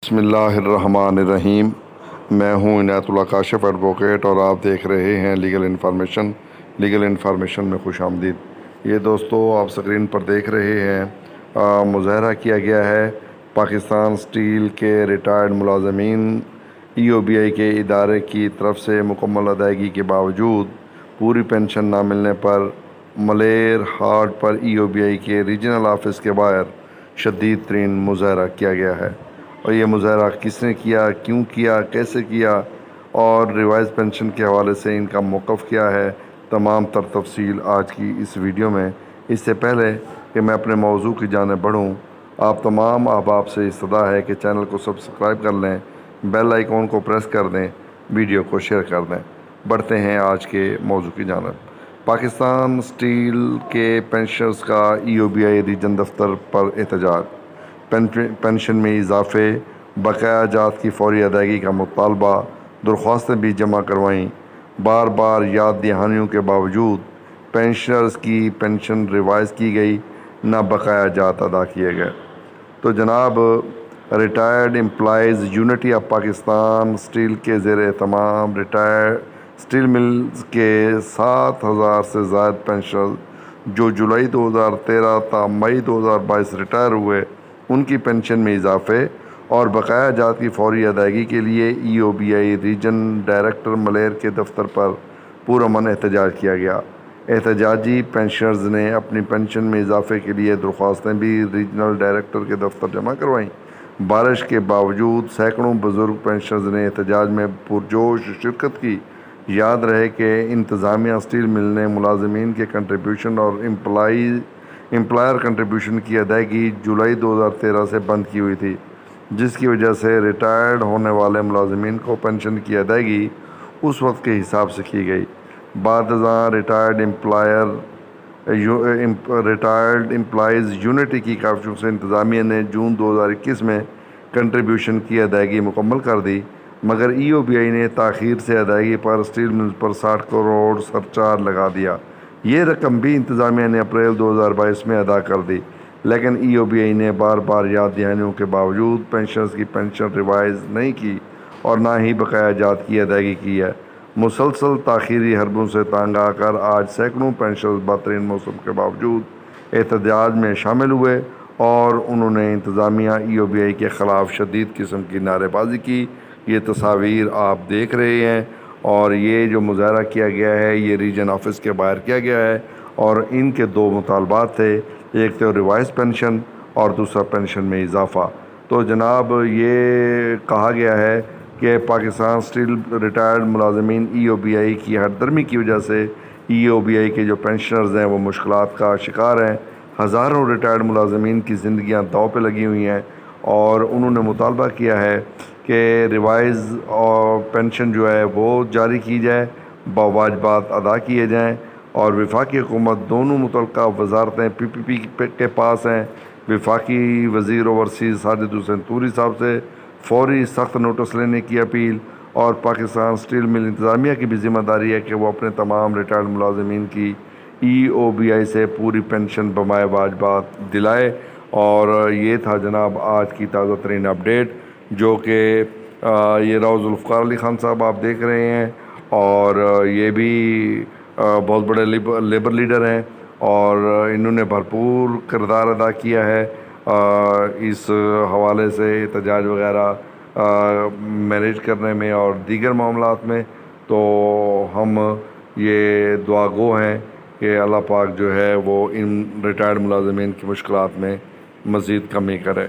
بسم اللہ الرحمن الرحیم۔ میں ہوں عنایت اللہ کاشف ایڈوکیٹ اور آپ دیکھ رہے ہیں لیگل انفارمیشن میں خوش آمدید۔ یہ دوستو آپ سکرین پر دیکھ رہے ہیں مظاہرہ کیا گیا ہے پاکستان اسٹیل کے ریٹائرڈ ملازمین ای او بی آئی کے ادارے کی طرف سے مکمل ادائیگی کے باوجود پوری پینشن نہ ملنے پر ملیر ہاٹ پر ای او بی آئی کے ریجنل آفس کے باہر شدید ترین مظاہرہ کیا گیا ہے۔ اور یہ مظاہرہ کس نے کیا، کیوں کیا، کیسے کیا اور ریوائز پینشن کے حوالے سے ان کا موقف کیا ہے، تمام تر تفصیل آج کی اس ویڈیو میں۔ اس سے پہلے کہ میں اپنے موضوع کی جانب بڑھوں، آپ تمام احباب سے استدعا ہے کہ چینل کو سبسکرائب کر لیں، بیل آئیکن کو پریس کر دیں، ویڈیو کو شیئر کر دیں۔ بڑھتے ہیں آج کے موضوع کی جانب۔ پاکستان اسٹیل کے پینشنرز کا ای او بی آئی ریجن دفتر پر احتجاج۔ پینشن میں اضافے، بقایا جات کی فوری ادائیگی کا مطالبہ، درخواستیں بھی جمع کروائیں۔ بار بار یاد دہانیوں کے باوجود پینشنرز کی پینشن ریوائز کی گئی، نہ بقایا جات ادا کیے گئے۔ تو جناب، retired employees unity of Pakistan steel کے زیر اہتمام ریٹائرڈ اسٹیل ملز کے 7,000 سے زائد پینشنرز جو جولائی 2013 تا مئی 2022 ریٹائر ہوئے، ان کی پینشن میں اضافے اور بقایا جات کی فوری ادائیگی کے لیے ای او بی آئی ریجن ڈائریکٹر ملیر کے دفتر پر پرامن احتجاج کیا گیا۔ احتجاجی پینشنرز نے اپنی پینشن میں اضافے کے لیے درخواستیں بھی ریجنل ڈائریکٹر کے دفتر جمع کروائیں۔ بارش کے باوجود سینکڑوں بزرگ پینشنرز نے احتجاج میں پرجوش شرکت کی۔ یاد رہے کہ انتظامیہ اسٹیل مل نے ملازمین کے کنٹریبیوشن اور امپلائر کنٹریبیوشن کی ادائیگی جولائی 2013 سے بند کی ہوئی تھی، جس کی وجہ سے ریٹائرڈ ہونے والے ملازمین کو پینشن کی ادائیگی اس وقت کے حساب سے کی گئی۔ بعد ازاں ریٹائرڈ امپلائیز یونٹی کی کاوشوں سے انتظامیہ نے جون 2021 میں کنٹریبیوشن کی ادائیگی مکمل کر دی، مگر ای او بی آئی نے تاخیر سے ادائیگی پر اسٹیل ملز پر 60 کروڑ سرچارج لگا دیا۔ یہ رقم بھی انتظامیہ نے اپریل 2022 میں ادا کر دی، لیکن ای او بی آئی نے بار بار یاد دہانیوں کے باوجود پینشنرز کی پینشن ریوائز نہیں کی اور نہ ہی بقایا جات کی ادائیگی کی ہے۔ مسلسل تاخیری حربوں سے تنگ آ کر آج سینکڑوں پینشنرز بدترین موسم کے باوجود احتجاج میں شامل ہوئے اور انہوں نے انتظامیہ ای او بی آئی کے خلاف شدید قسم کی نعرے بازی کی۔ یہ تصاویر آپ دیکھ رہے ہیں اور یہ جو مظاہرہ کیا گیا ہے یہ ریجن آفس کے باہر کیا گیا ہے، اور ان کے دو مطالبات تھے، ایک تو ریوائز پینشن اور دوسرا پینشن میں اضافہ۔ تو جناب، یہ کہا گیا ہے کہ پاکستان اسٹیل ریٹائرڈ ملازمین ای او بی آئی کی ہٹ درمی کی وجہ سے ای او بی آئی کے جو پینشنرز ہیں وہ مشکلات کا شکار ہیں۔ ہزاروں ریٹائرڈ ملازمین کی زندگیاں داؤ پہ لگی ہوئی ہیں اور انہوں نے مطالبہ کیا ہے کہ ریوائز اور پینشن جو ہے وہ جاری کی جائے، باواجبات ادا کیے جائیں، اور وفاقی حکومت دونوں متعلقہ وزارتیں پی پی پی کے پاس ہیں۔ وفاقی وزیر اوورسیز ساجد حسین طوری صاحب سے فوری سخت نوٹس لینے کی اپیل، اور پاکستان اسٹیل مل انتظامیہ کی بھی ذمہ داری ہے کہ وہ اپنے تمام ریٹائرڈ ملازمین کی ای او بی آئی سے پوری پینشن بمائے واجبات دلائے۔ اور یہ تھا جناب آج کی تازہ ترین اپڈیٹ، جو کہ یہ راؤ ذوالفقار علی خان صاحب آپ دیکھ رہے ہیں، اور یہ بھی بہت بڑے لیبر لیڈر ہیں اور انہوں نے بھرپور کردار ادا کیا ہے اس حوالے سے احتجاج وغیرہ مینیج کرنے میں اور دیگر معاملات میں۔ تو ہم یہ دعا گو ہیں کہ اللہ پاک جو ہے وہ ان ریٹائرڈ ملازمین کی مشکلات میں مزید کمی کرے۔